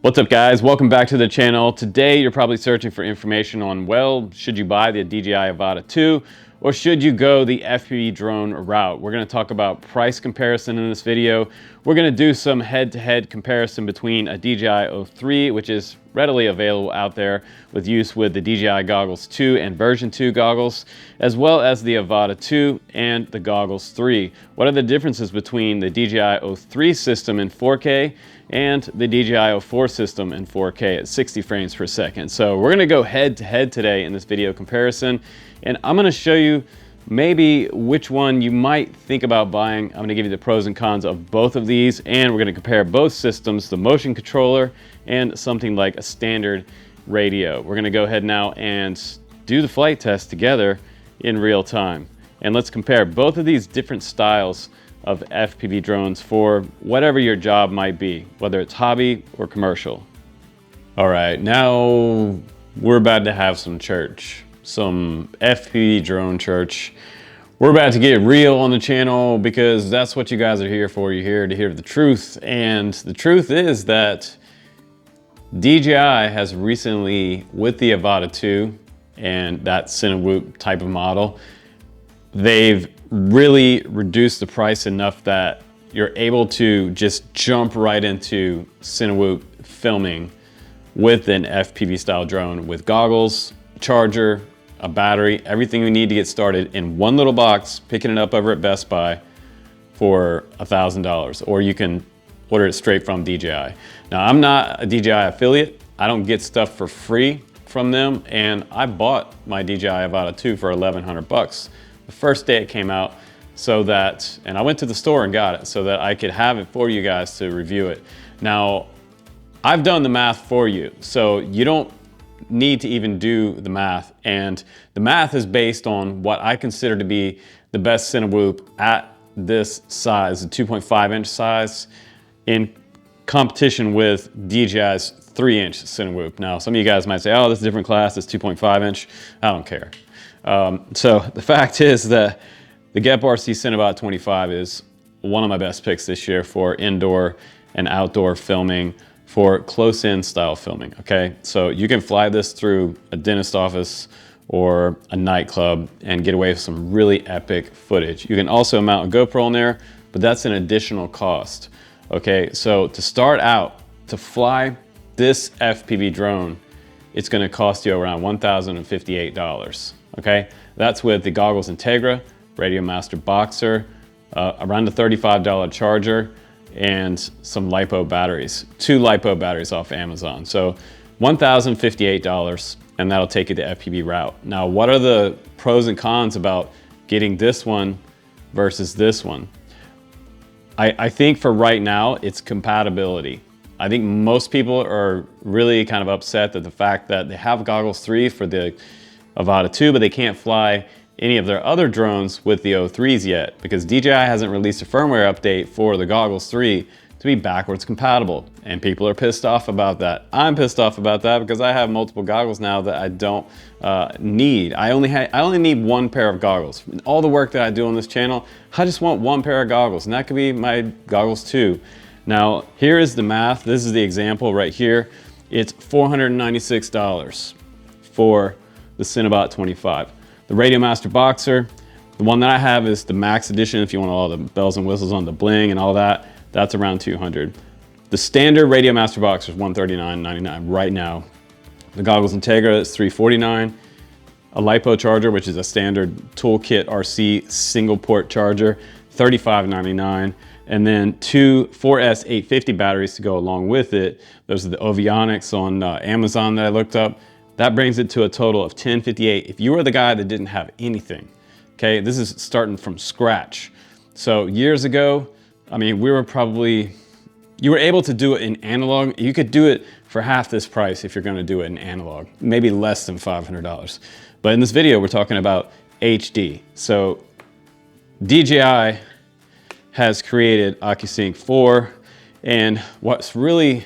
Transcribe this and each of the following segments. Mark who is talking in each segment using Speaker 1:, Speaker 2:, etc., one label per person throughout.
Speaker 1: What's up guys, welcome back to the channel. Today you're probably searching for information on, well, should you buy the DJI Avata 2 or should you go the Fpv drone route? We're going to talk about price comparison in this video. We're going to do some head-to-head comparison between a DJI 03, which is readily available out there with use with the DJI Goggles 2 and version 2 goggles, as well as the Avata 2 and the Goggles 3. What are the differences between the DJI 03 system in 4K and the DJI 04 system in 4K at 60 frames per second? So we're gonna go head to head today in this video comparison, and I'm gonna show you maybe which one you might think about buying. I'm gonna give you the pros and cons of both of these, and we're gonna compare both systems, the motion controller and something like a standard radio. We're gonna go ahead now and do the flight test together in real time. And let's compare both of these different styles of FPV drones for whatever your job might be, whether it's hobby or commercial. All right, now we're about to have some church, some FPV drone church. We're about to get real on the channel because that's what you guys are here for. You're here to hear the truth. And the truth is that DJI has recently, with the Avata 2 and that Cinewhoop type of model, they've really reduced the price enough that you're able to just jump right into Cinewhoop filming with an FPV style drone with goggles, charger, a battery, everything you need to get started in one little box, picking it up over at Best Buy for $1,000, or you can order it straight from DJI. Now, I'm not a DJI affiliate. I don't get stuff for free from them, and I bought my DJI Avata 2 for 1,100 bucks the first day it came out, so that, and I went to the store and got it so that I could have it for you guys to review it. Now, I've done the math for you, so you don't need to even do the math, and the math is based on what I consider to be the best Cinewhoop at this size, the 2.5 inch size, in competition with DJI's 3-inch Cinewhoop. Now, some of you guys might say, oh, this is a different class, it's 2.5 inch. I don't care. So the fact is that the Gep RC Cinebot 25 is one of my best picks this year for indoor and outdoor filming, for close-in style filming, okay? So you can fly this through a dentist office or a nightclub and get away with some really epic footage. You can also mount a GoPro on there, but that's an additional cost, okay? So to start out, to fly this FPV drone, it's gonna cost you around $1,058, okay? That's with the Goggles Integra, Radio Master Boxer, around a $35 charger, and some LiPo batteries, 2 LiPo batteries off Amazon. So $1,058, and that'll take you the FPV route. Now, what are the pros and cons about getting this one versus this one? I think for right now, it's compatibility. I think most people are really kind of upset that the fact that they have Goggles 3 for the Avata 2, but they can't fly any of their other drones with the 03s yet, because DJI hasn't released a firmware update for the Goggles 3 to be backwards compatible, and people are pissed off about that. I'm pissed off about that because I have multiple goggles now that I don't need. I only need one pair of goggles. All the work that I do on this channel, I just want one pair of goggles, and that could be my Goggles 2. Now, here is the math. This is the example right here. It's $496 for the Cinebot 25. The Radio Master Boxer, the one that I have is the Max Edition, if you want all the bells and whistles on the bling and all that, that's around $200. The standard Radio Master Boxer is $139.99 right now. The Goggles Integra is $349. A LiPo charger, which is a standard Toolkit RC single port charger, $35.99. And then 2 4S 850 batteries to go along with it. Those are the Ovionics on Amazon that I looked up. That brings it to a total of $1058. If you were the guy that didn't have anything, okay, this is starting from scratch. So years ago, I mean, you were able to do it in analog. You could do it for half this price if you're gonna do it in analog, maybe less than $500. But in this video, we're talking about HD. So DJI has created OcuSync 4, and what's really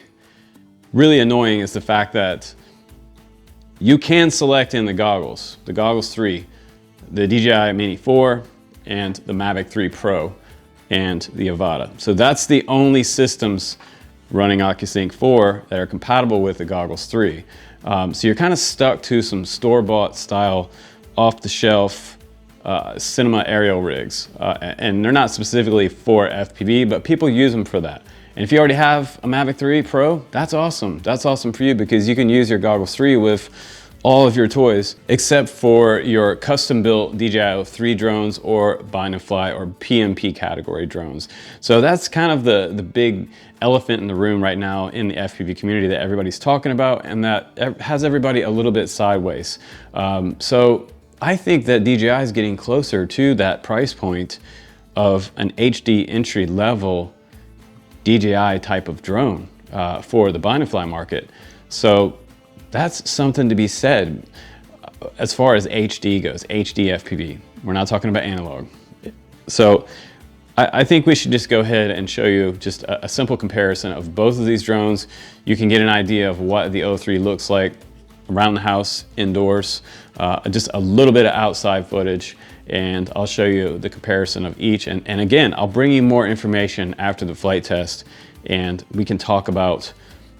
Speaker 1: annoying is the fact that you can select in the Goggles 3, the DJI Mini 4, and the Mavic 3 Pro, and the Avata. So that's the only systems running OcuSync 4 that are compatible with the Goggles 3. So you're kind of stuck to some store-bought style, off-the-shelf cinema aerial rigs. And they're not specifically for FPV, but people use them for that. And if you already have a Mavic 3 Pro, that's awesome. That's awesome for you because you can use your Goggles 3 with all of your toys, except for your custom-built DJI 3 drones or bind and fly or PMP category drones. So that's kind of the big elephant in the room right now in the FPV community that everybody's talking about, and that has everybody a little bit sideways. So I think that DJI is getting closer to that price point of an HD entry level DJI type of drone for the bind and fly market. So that's something to be said as far as HD goes, HD FPV. We're not talking about analog. So I think we should just go ahead and show you just a simple comparison of both of these drones. You can get an idea of what the O3 looks like around the house, indoors, just a little bit of outside footage, and I'll show you the comparison of each. And again, I'll bring you more information after the flight test, and we can talk about,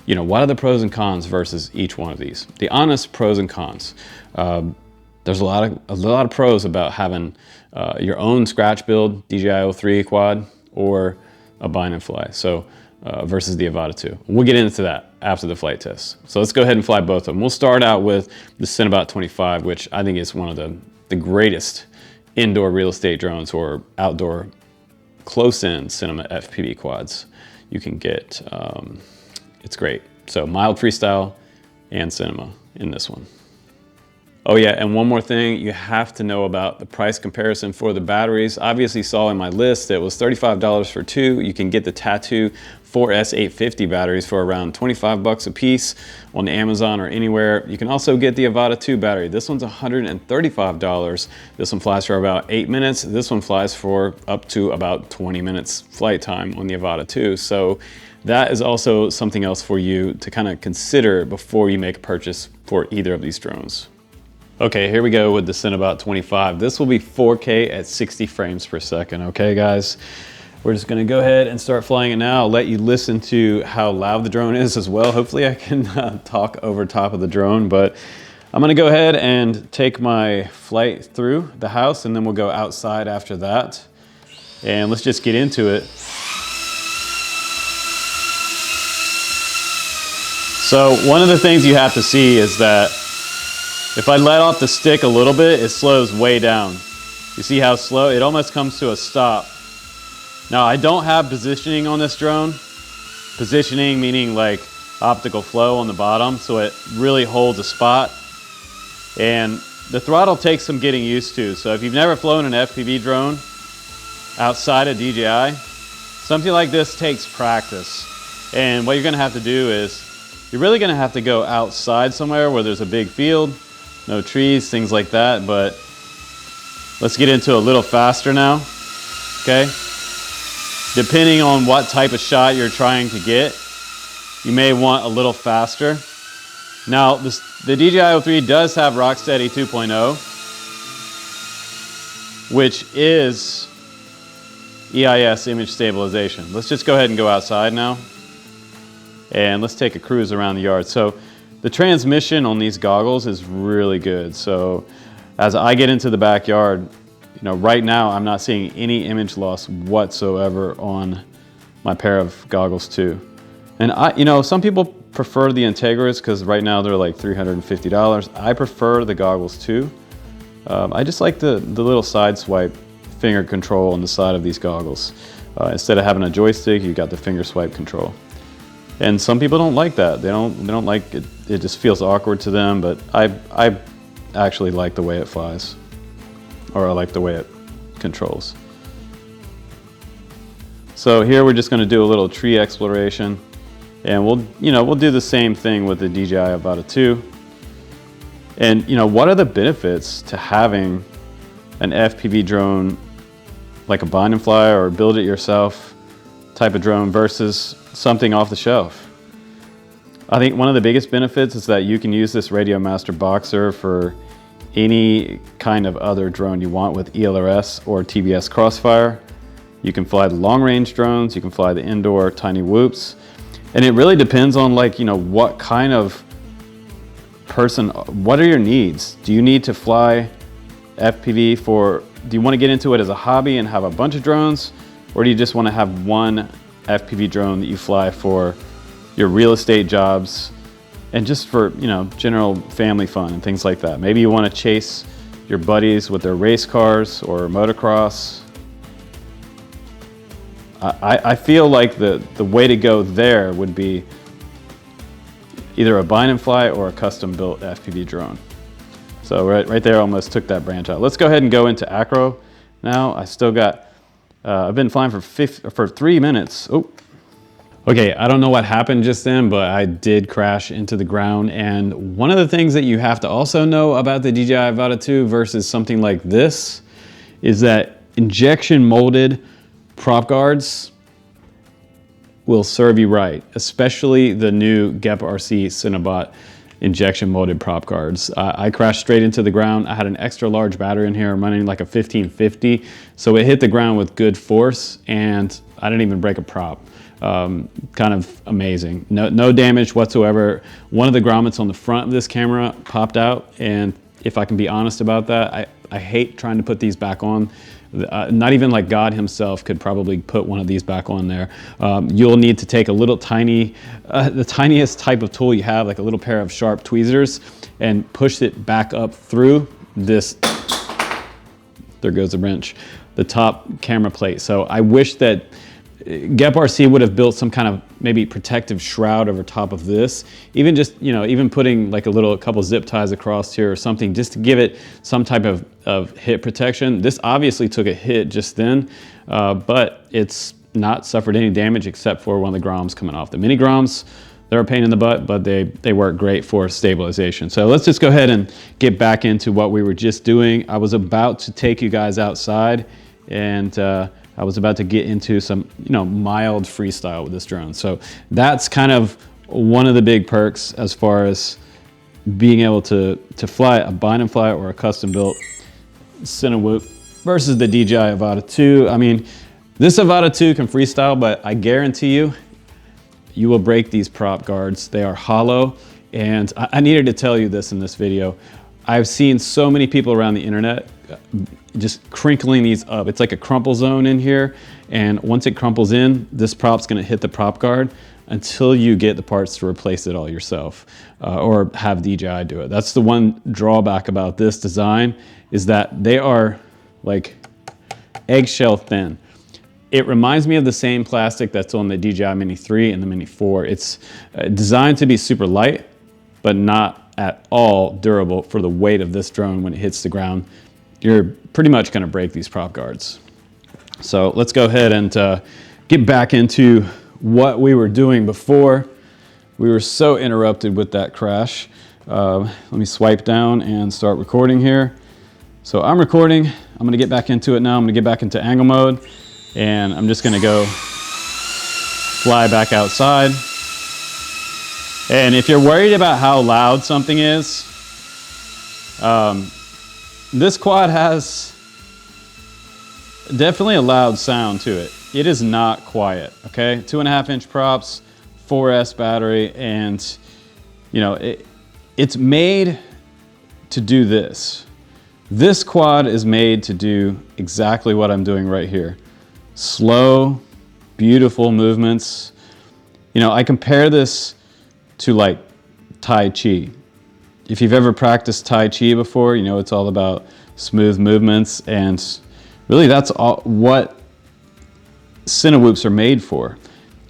Speaker 1: you know, what are the pros and cons versus each one of these. The honest pros and cons. There's a lot of pros about having your own scratch build DJI 3 quad or a bind and fly. So versus the Avata 2. We'll get into that after the flight test. So let's go ahead and fly both of them. We'll start out with the Cinewhoop 25, which I think is one of the greatest indoor real estate drones or outdoor close-in cinema FPV quads you can get. It's great. So mild freestyle and cinema in this one. Oh yeah, and one more thing you have to know about the price comparison for the batteries. Obviously saw in my list it was $35 for two. You can get the Tattoo 4S850 batteries for around 25 bucks a piece on Amazon or anywhere. You can also get the Avata 2 battery. This one's $135. This one flies for about 8 minutes. This one flies for up to about 20 minutes flight time on the Avata 2. So that is also something else for you to kind of consider before you make a purchase for either of these drones. Okay, here we go with the Cinewhoop 25. This will be 4K at 60 frames per second, okay guys? We're just gonna go ahead and start flying it now. I'll let you listen to how loud the drone is as well. Hopefully I can talk over top of the drone, but I'm gonna go ahead and take my flight through the house and then we'll go outside after that. And let's just get into it. So one of the things you have to see is that if I let off the stick a little bit, it slows way down. You see how slow? It almost comes to a stop. Now I don't have positioning on this drone. Positioning meaning like optical flow on the bottom, so it really holds a spot. And the throttle takes some getting used to. So if you've never flown an FPV drone outside of DJI, something like this takes practice. And what you're gonna have to do is, you're really gonna have to go outside somewhere where there's a big field, no trees, things like that, but let's get into a little faster now, okay? Depending on what type of shot you're trying to get, you may want a little faster. Now, the DJI 3 does have Rocksteady 2.0, which is EIS image stabilization. Let's just go ahead and go outside now, and let's take a cruise around the yard. So the transmission on these goggles is really good. So as I get into the backyard, you know, right now I'm not seeing any image loss whatsoever on my pair of goggles too. And you know, some people prefer the Integras because right now they're like $350. I prefer the goggles too. I just like the little side swipe finger control on the side of these goggles. Instead of having a joystick, you got the finger swipe control. And some people don't like that. They don't like it. It just feels awkward to them, but I actually like the way it flies, or I like the way it controls. So here we're just going to do a little tree exploration, and we'll do the same thing with the DJI Avata 2. And you know, what are the benefits to having an FPV drone like a bind and fly or build it yourself type of drone versus something off the shelf? I think one of the biggest benefits is that you can use this Radio Master Boxer for any kind of other drone you want with ELRS or TBS Crossfire. You can fly the long range drones, you can fly the indoor tiny whoops, And it really depends on, like, you know, what kind of person, what are your needs? Do you need to fly FPV do you want to get into it as a hobby and have a bunch of drones? Or do you just want to have one FPV drone that you fly for your real estate jobs and just for, you know, general family fun and things like that? Maybe you want to chase your buddies with their race cars or motocross. I feel like the way to go there would be either a bind and fly or a custom built FPV drone. So right there, I almost took that branch out. Let's go ahead and go into acro now. I still got, I've been flying for 3 minutes. Oh, okay, I don't know what happened just then, but I did crash into the ground. And one of the things that you have to also know about the DJI Avata 2 versus something like this is that injection molded prop guards will serve you right, especially the new GEP RC Cinebot injection molded prop guards. I crashed straight into the ground. I had an extra large battery in here. I'm running like a 1550. So it hit the ground with good force and I didn't even break a prop. Kind of amazing. No damage whatsoever. One of the grommets on the front of this camera popped out, and if I can be honest about that, I hate trying to put these back on. Not even like God himself could probably put one of these back on there. You'll need to take a little tiny, the tiniest type of tool you have, like a little pair of sharp tweezers, and push it back up through this, there goes the wrench, the top camera plate. So I wish that GEP RC would have built some kind of maybe protective shroud over top of this. Even just, you know, even putting like a couple zip ties across here or something just to give it some type of hit protection. This obviously took a hit just then, but it's not suffered any damage except for one of the groms coming off. The mini groms, they're a pain in the butt, but they work great for stabilization. So let's just go ahead and get back into what we were just doing. I was about to take you guys outside and I was about to get into some, you know, mild freestyle with this drone. So that's kind of one of the big perks as far as being able to fly a bind and fly or a custom built Cinewhoop versus the DJI Avata 2. I mean, this Avata 2 can freestyle, but I guarantee you, you will break these prop guards. They are hollow, and I needed to tell you this in this video. I've seen so many people around the internet just crinkling these up. It's like a crumple zone in here, and once it crumples in, this prop's gonna hit the prop guard until you get the parts to replace it all yourself, or have DJI do it. That's the one drawback about this design, is that they are like eggshell thin. It reminds me of the same plastic that's on the DJI Mini 3 and the Mini 4. It's designed to be super light, but not at all durable for the weight of this drone. When it hits the ground, you're pretty much gonna break these prop guards. So let's go ahead and get back into what we were doing before. We were so interrupted with that crash. Let me swipe down and start recording here. So I'm recording. I'm gonna get back into it now. I'm gonna get back into angle mode, and I'm just gonna go fly back outside. And if you're worried about how loud something is, this quad has definitely a loud sound to it. It is not quiet, okay? 2.5-inch props, 4S battery, and you know, it's made to do this. This quad is made to do exactly what I'm doing right here. Slow, beautiful movements. You know, I compare this to like Tai Chi. If you've ever practiced Tai Chi before, you know it's all about smooth movements, and really that's all what Cinewhoops are made for.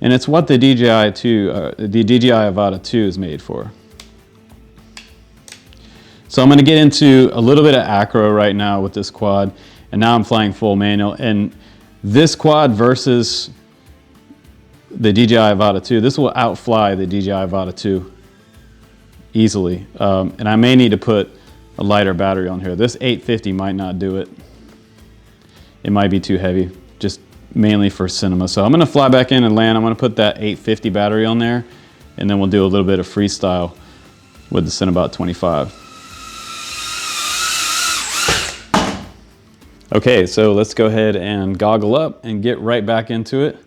Speaker 1: And it's what the DJI Avata 2 is made for. So I'm gonna get into a little bit of acro right now with this quad, and now I'm flying full manual. And this quad versus the DJI Avata 2, this will outfly the DJI Avata 2 easily. And I may need to put a lighter battery on here. This 850 might not do it. It might be too heavy, just mainly for cinema. So I'm gonna fly back in and land. I'm gonna put that 850 battery on there, and then we'll do a little bit of freestyle with the Cinebot 25. Okay, so let's go ahead and goggle up and get right back into it.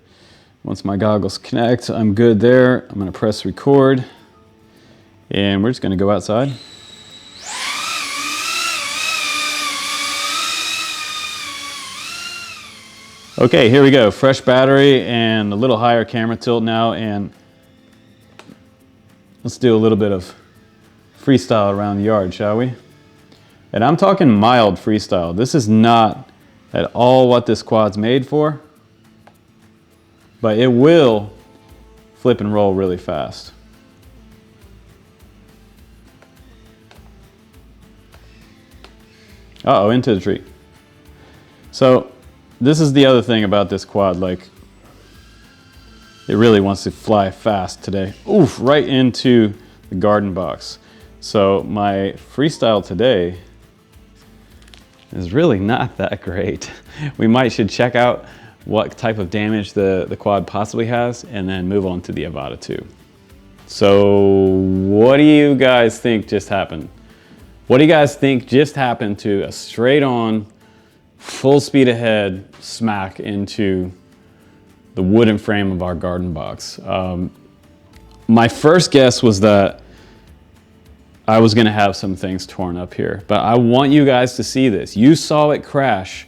Speaker 1: Once my goggles connect, I'm good there. I'm gonna press record and we're just gonna go outside. Okay, here we go. Fresh battery and a little higher camera tilt now, and let's do a little bit of freestyle around the yard, shall we? And I'm talking mild freestyle. This is not at all what this quad's made for, but it will flip and roll really fast. Uh-oh, into the tree. So this is the other thing about this quad, like it really wants to fly fast today. Oof, right into the garden box. So my freestyle today is really not that great. We should check out what type of damage the quad possibly has and then move on to the Avata 2. So what do you guys think just happened? What do you guys think just happened to a straight on, full speed ahead smack into the wooden frame of our garden box? My first guess was that I was gonna have some things torn up here, but I want you guys to see this. You saw it crash.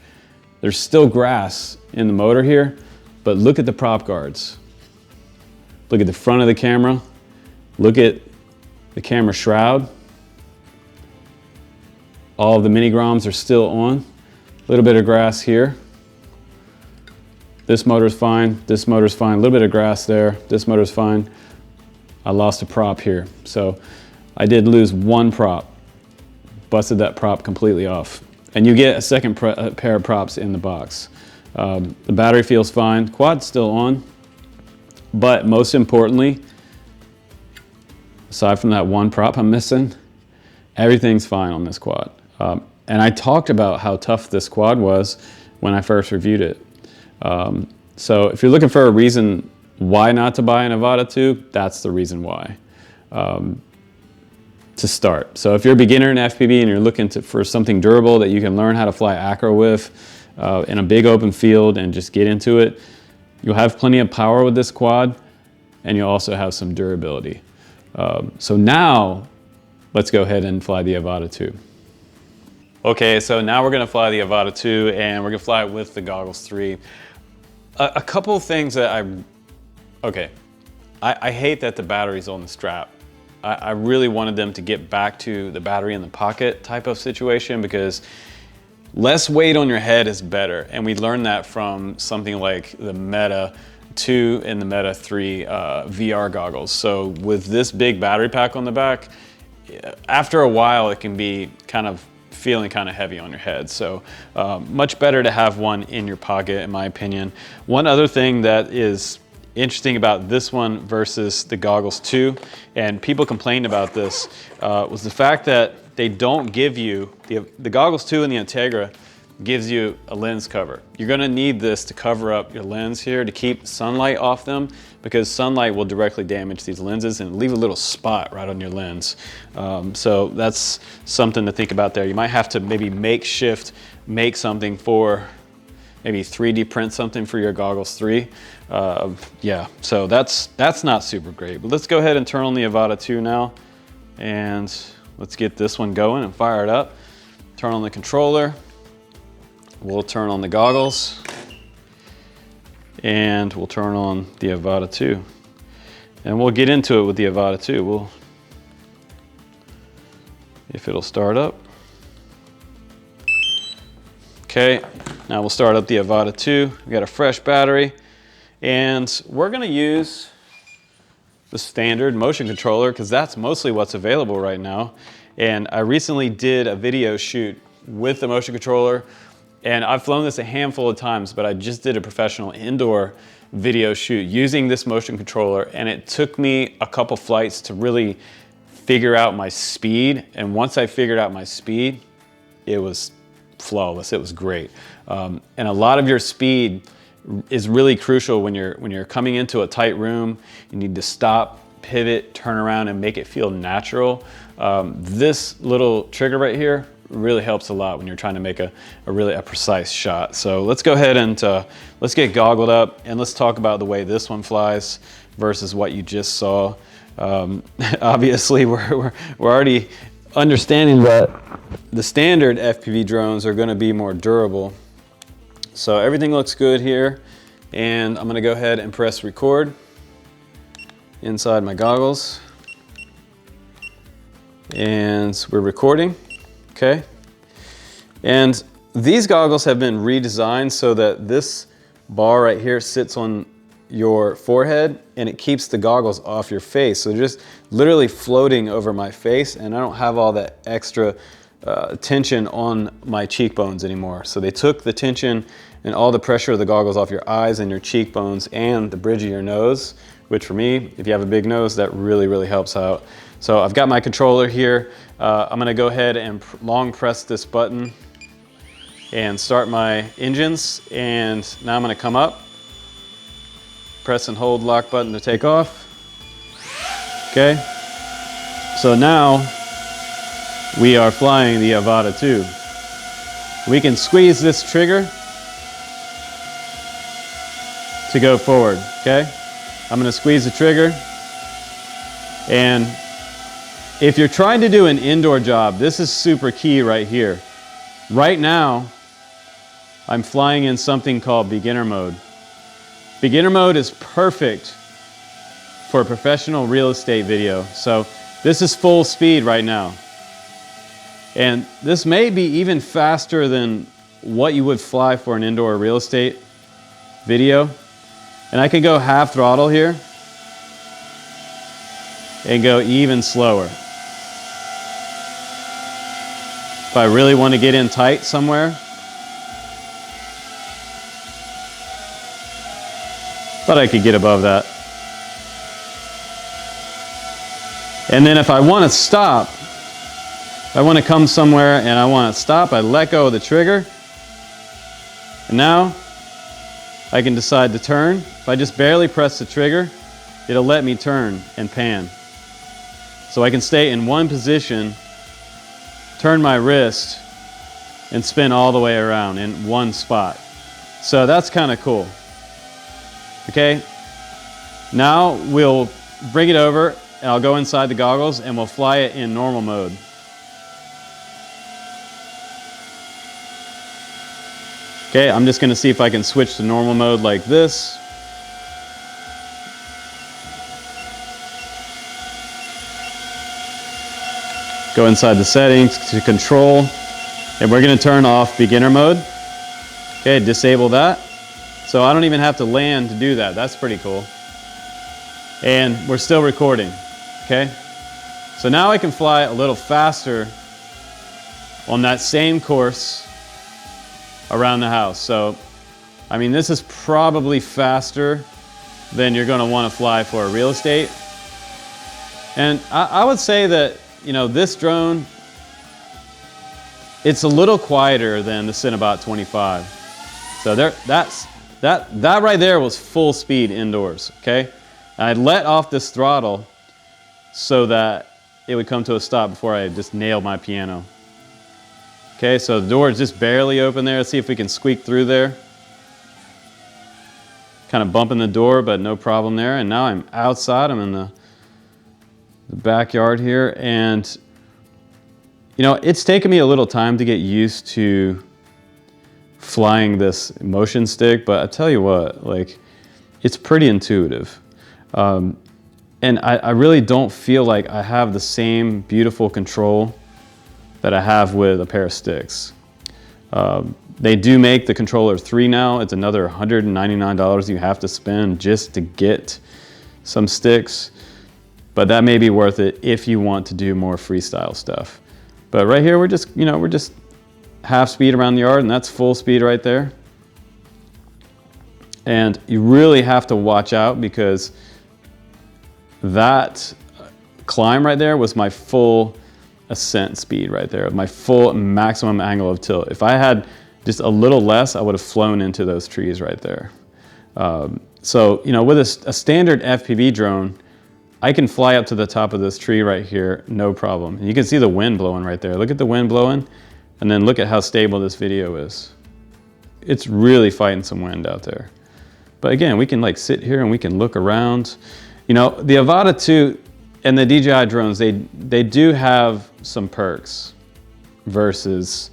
Speaker 1: There's still grass in the motor here, but look at the prop guards. Look at the front of the camera. Look at the camera shroud. All of the mini groms are still on. A little bit of grass here. This motor's fine, this motor's fine. A little bit of grass there, this motor's fine. I lost a prop here. So I did lose one prop. Busted that prop completely off. And you get a second pair of props in the box. The battery feels fine, quad's still on. But most importantly, aside from that one prop I'm missing, everything's fine on this quad. And I talked about how tough this quad was when I first reviewed it. So if you're looking for a reason why not to buy an Avata 2, that's the reason why, to start. So if you're a beginner in FPV and you're looking for something durable that you can learn how to fly acro with in a big open field and just get into it, you'll have plenty of power with this quad and you'll also have some durability. So now let's go ahead and fly the Avata 2. Okay, so now we're gonna fly the Avata 2 and we're gonna fly it with the Goggles 3. A couple of things that I hate that the battery's on the strap. I really wanted them to get back to the battery in the pocket type of situation because less weight on your head is better. And we learned that from something like the Meta 2 and the Meta 3 VR goggles. So with this big battery pack on the back, after a while it can be feeling kind of heavy on your head. So much better to have one in your pocket, in my opinion. One other thing that is interesting about this one versus the Goggles 2, and people complained about this, was the fact that they don't give you, the Goggles 2 and the Integra gives you a lens cover. You're gonna need this to cover up your lens here to keep sunlight off them, because sunlight will directly damage these lenses and leave a little spot right on your lens. So that's something to think about there. You might have to maybe make something for, maybe 3D print something for your Goggles 3. Yeah, so that's not super great. But let's go ahead and turn on the Avata 2 now, and let's get this one going and fire it up. Turn on the controller. We'll turn on the goggles and we'll turn on the Avata 2. And we'll get into it with the Avata 2. If it'll start up. Okay, now we'll start up the Avata 2. We got a fresh battery and we're gonna use the standard motion controller because that's mostly what's available right now. And I recently did a video shoot with the motion controller. And I've flown this a handful of times, but I just did a professional indoor video shoot using this motion controller, and it took me a couple flights to really figure out my speed. And once I figured out my speed, it was flawless. It was great. And a lot of your speed is really crucial when you're coming into a tight room. You need to stop, pivot, turn around, and make it feel natural. This little trigger right here really helps a lot when you're trying to make a really precise shot. So let's go ahead and let's get goggled up and let's talk about the way this one flies versus what you just saw. Obviously, we're already understanding that the standard FPV drones are going to be more durable. So everything looks good here, and I'm going to go ahead and press record inside my goggles, and we're recording. Okay, and these goggles have been redesigned so that this bar right here sits on your forehead and it keeps the goggles off your face. So they're just literally floating over my face, and I don't have all that extra tension on my cheekbones anymore. So they took the tension and all the pressure of the goggles off your eyes and your cheekbones and the bridge of your nose, which for me, if you have a big nose, that really helps out. So I've got my controller here. I'm gonna go ahead and long press this button and start my engines. And now I'm gonna come up, press and hold lock button to take off. Okay, so now we are flying the Avata 2. We can squeeze this trigger to go forward, okay? I'm gonna squeeze the trigger, and if you're trying to do an indoor job, this is super key right here. Right now, I'm flying in something called beginner mode. Beginner mode is perfect for professional real estate video. So this is full speed right now. And this may be even faster than what you would fly for an indoor real estate video. And I can go half throttle here and go even slower. If I really want to get in tight somewhere. Thought I could get above that. And then if I want to stop, if I want to come somewhere and I want to stop, I let go of the trigger. And now I can decide to turn. If I just barely press the trigger, it'll let me turn and pan. So I can stay in one position, turn my wrist, and spin all the way around in one spot. So that's kind of cool. Okay, now we'll bring it over and I'll go inside the goggles and we'll fly it in normal mode. Okay, I'm just going to see if I can switch to normal mode like this. Go inside the settings to control, and we're going to turn off beginner mode. Okay, disable that. So I don't even have to land to do that. That's pretty cool. And we're still recording, okay? So now I can fly a little faster on that same course around the house. So, I mean, this is probably faster than you're gonna wanna fly for a real estate. And I would say that, you know, this drone, it's a little quieter than the Cinewhoop 25. So that right there was full speed indoors, okay? I let off this throttle so that it would come to a stop before I just nailed my piano. Okay, so the door is just barely open there. Let's see if we can squeak through there. Kind of bumping the door, but no problem there. And now I'm outside, I'm in the backyard here. And, you know, it's taken me a little time to get used to flying this motion stick, but I tell you what, like, it's pretty intuitive. And I really don't feel like I have the same beautiful control that I have with a pair of sticks. They do make the controller 3 now. It's another $199 you have to spend just to get some sticks, but that may be worth it if you want to do more freestyle stuff. But right here, we're just half speed around the yard, and that's full speed right there. And you really have to watch out because that climb right there was my full ascent speed right there, my full maximum angle of tilt. If I had just a little less, I would have flown into those trees right there. So, you know, with a standard FPV drone, I can fly up to the top of this tree right here, no problem. And you can see the wind blowing right there. Look at the wind blowing. And then look at how stable this video is. It's really fighting some wind out there. But again, we can like sit here and we can look around. You know, the Avata 2 and the DJI drones, they do have some perks versus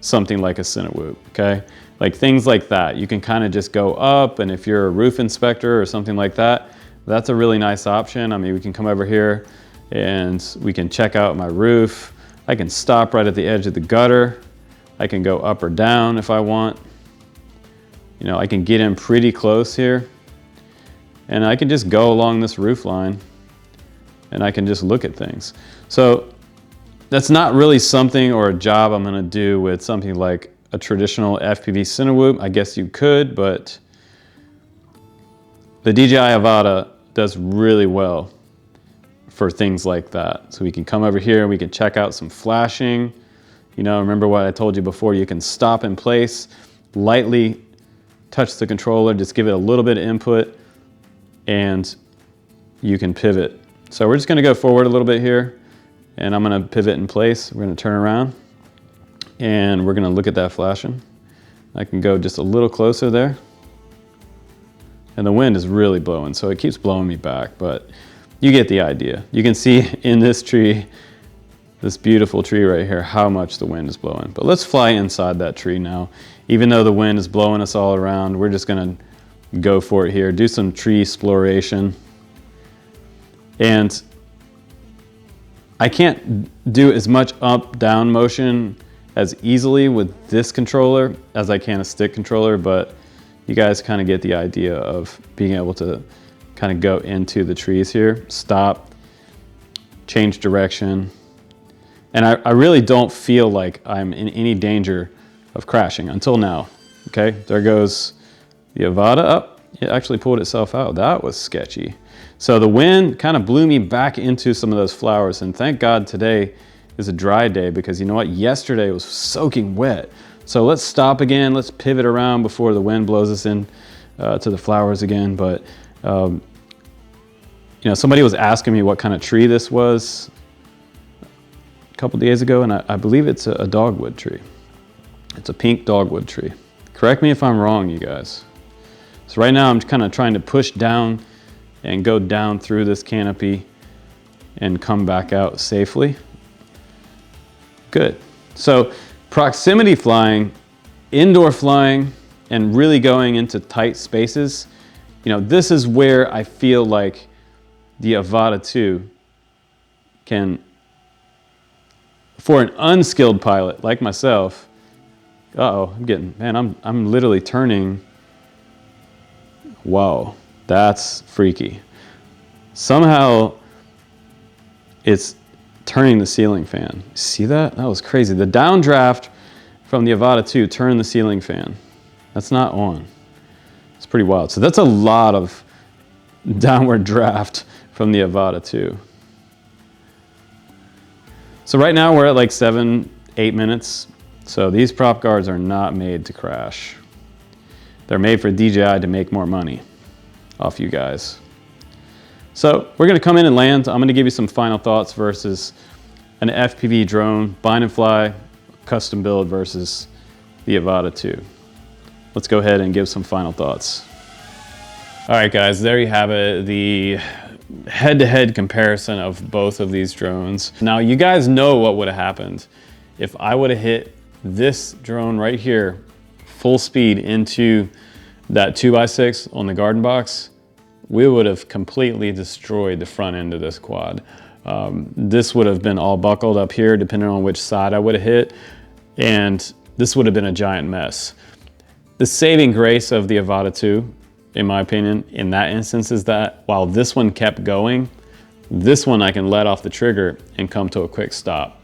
Speaker 1: something like a Cinewhoop, okay? Like things like that. You can kind of just go up, and if you're a roof inspector or something like that, that's a really nice option. I mean, we can come over here and we can check out my roof. I can stop right at the edge of the gutter. I can go up or down if I want. You know, I can get in pretty close here, and I can just go along this roof line and I can just look at things. So that's not really something or a job I'm gonna do with something like a traditional FPV Cinewhoop. I guess you could, but the DJI Avata does really well for things like that. So we can come over here and we can check out some flashing. You know, remember what I told you before, you can stop in place, lightly touch the controller, just give it a little bit of input, and you can pivot. So we're just gonna go forward a little bit here, and I'm gonna pivot in place. We're gonna turn around, and we're gonna look at that flashing. I can go just a little closer there. And the wind is really blowing, so it keeps blowing me back, but you get the idea. You can see in this tree, this beautiful tree right here, how much the wind is blowing. But let's fly inside that tree now. Even though the wind is blowing us all around, we're just gonna go for it here, do some tree exploration. And I can't do as much up-down motion as easily with this controller as I can a stick controller, but you guys kind of get the idea of being able to kind of go into the trees here, stop, change direction. And I really don't feel like I'm in any danger of crashing until now. Okay, there goes the Avata up. It actually pulled itself out. That was sketchy. So the wind kind of blew me back into some of those flowers, and thank God today is a dry day, because you know what? Yesterday was soaking wet. So let's stop again. Let's pivot around before the wind blows us in to the flowers again. But you know, somebody was asking me what kind of tree this was a couple days ago, and I believe it's a dogwood tree. It's a pink dogwood tree. Correct me if I'm wrong, you guys. So right now I'm kind of trying to push down and go down through this canopy and come back out safely. Good. So proximity flying, indoor flying, and really going into tight spaces, you know, this is where I feel like the Avata 2 can, for an unskilled pilot like myself, I'm literally turning. Whoa, that's freaky. Somehow it's turning the ceiling fan. See that? That was crazy. The downdraft from the Avata 2 turned the ceiling fan. That's not on. It's pretty wild. So that's a lot of downward draft from the Avata 2. So right now we're at like 7-8 minutes. So these prop guards are not made to crash. They're made for DJI to make more money off you guys. So we're gonna come in and land. I'm gonna give you some final thoughts versus an FPV drone, bind and fly, custom build versus the Avata 2. Let's go ahead and give some final thoughts. All right, guys, there you have it. The head-to-head comparison of both of these drones. Now, you guys know what would have happened if I would have hit this drone right here, full speed into that 2x6 on the garden box. We would have completely destroyed the front end of this quad. This would have been all buckled up here, depending on which side I would have hit, and this would have been a giant mess. The saving grace of the Avata 2, in my opinion, in that instance, is that while this one kept going, this one I can let off the trigger and come to a quick stop.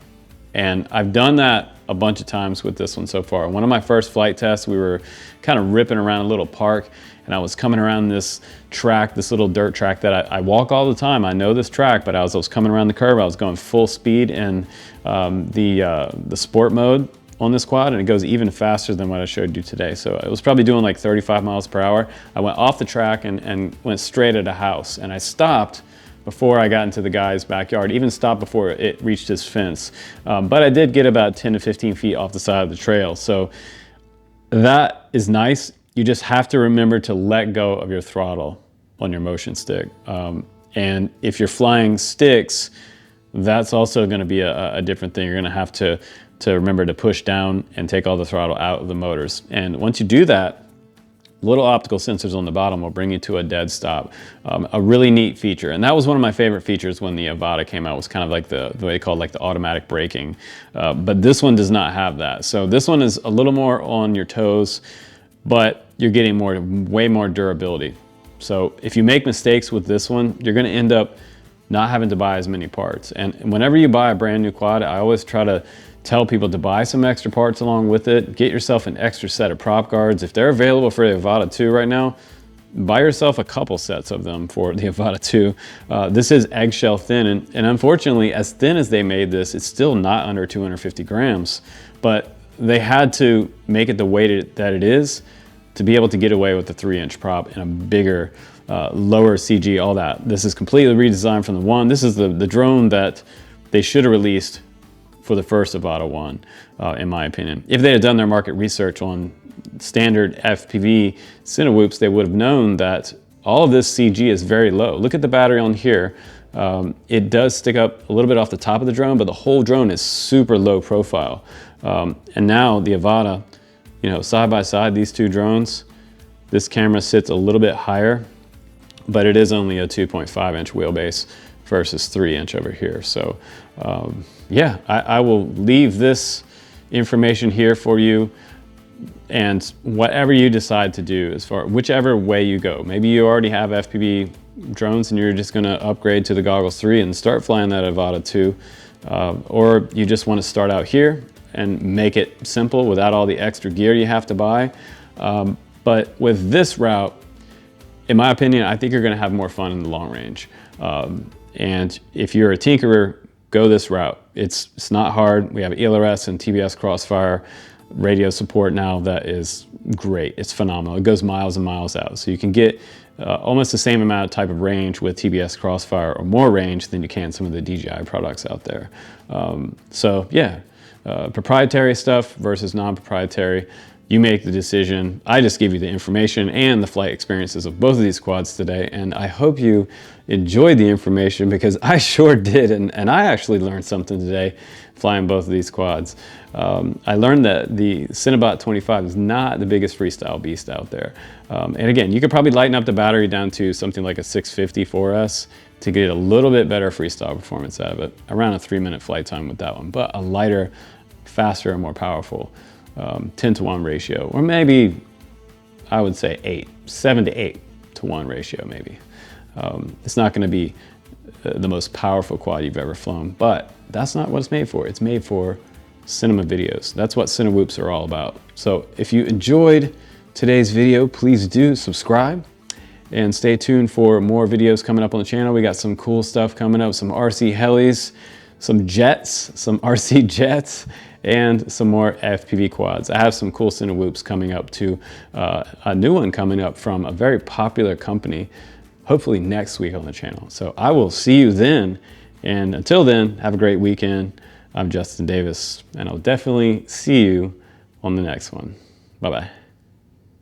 Speaker 1: And I've done that a bunch of times with this one so far. One of my first flight tests, we were kind of ripping around a little park, and I was coming around this track, this little dirt track that I walk all the time. I know this track, but as I was coming around the curve, I was going full speed in the sport mode on this quad, and it goes even faster than what I showed you today. So it was probably doing like 35 miles per hour. I went off the track and went straight at a house, and I stopped before I got into the guy's backyard, even stopped before it reached his fence. But I did get about 10 to 15 feet off the side of the trail. So that is nice. You just have to remember to let go of your throttle on your motion stick. And if you're flying sticks, that's also going to be a different thing. You're going to have to remember to push down and take all the throttle out of the motors. And once you do that, little optical sensors on the bottom will bring you to a dead stop. A really neat feature. And that was one of my favorite features when the Avata came out, was kind of like the way they called like the automatic braking. But this one does not have that. So this one is a little more on your toes, but you're getting way more durability. So if you make mistakes with this one, you're going to end up not having to buy as many parts. And whenever you buy a brand new quad, I always try to tell people to buy some extra parts along with it. Get yourself an extra set of prop guards. If they're available for the Avata 2 right now, buy yourself a couple sets of them for the Avata 2. This is eggshell thin, and unfortunately, as thin as they made this, it's still not under 250 grams. But they had to make it the weight that it is to be able to get away with the 3-inch prop and a bigger, lower CG, all that. This is completely redesigned from the one. This is the drone that they should have released for the first Avata 1, in my opinion. If they had done their market research on standard FPV Cinewhoops, they would have known that all of this CG is very low. Look at the battery on here. It does stick up a little bit off the top of the drone, but the whole drone is super low profile. And now the Avata, you know, side by side, these two drones, this camera sits a little bit higher, but it is only a 2.5-inch wheelbase versus 3-inch over here. So yeah, I will leave this information here for you, and whatever you decide to do, as far whichever way you go. Maybe you already have FPV drones and you're just going to upgrade to the Goggles 3 and start flying that Avata 2, or you just want to start out here and make it simple without all the extra gear you have to buy. But with this route, in my opinion, I think you're going to have more fun in the long range. And if you're a tinkerer, go this route. It's not hard. We have ELRS and TBS Crossfire radio support now that is great. It's phenomenal. It goes miles and miles out. So you can get almost the same amount of type of range with TBS Crossfire, or more range than you can some of the DJI products out there. So yeah, proprietary stuff versus non-proprietary. You make the decision. I just give you the information and the flight experiences of both of these quads today, and I hope you enjoyed the information, because I sure did, and I actually learned something today flying both of these quads. I learned that the Cinebot 25 is not the biggest freestyle beast out there. And again, you could probably lighten up the battery down to something like a 650 4S to get a little bit better freestyle performance out of it, around a 3-minute flight time with that one, but a lighter, faster, and more powerful 10-to-1 ratio, or maybe I would say 7 to 8 to 1 ratio maybe. It's not going to be the most powerful quad you've ever flown, but that's not what it's made for. It's made for cinema videos. That's what Cinewhoops are all about. So if you enjoyed today's video, please do subscribe and stay tuned for more videos coming up on the channel. We got some cool stuff coming up, some RC helis, some jets, some RC jets, and some more FPV quads. I have some cool Cinewhoops coming up too. A new one coming up from a very popular company, hopefully next week on the channel. So I will see you then. And until then, have a great weekend. I'm Justin Davis, and I'll definitely see you on the next one. Bye-bye.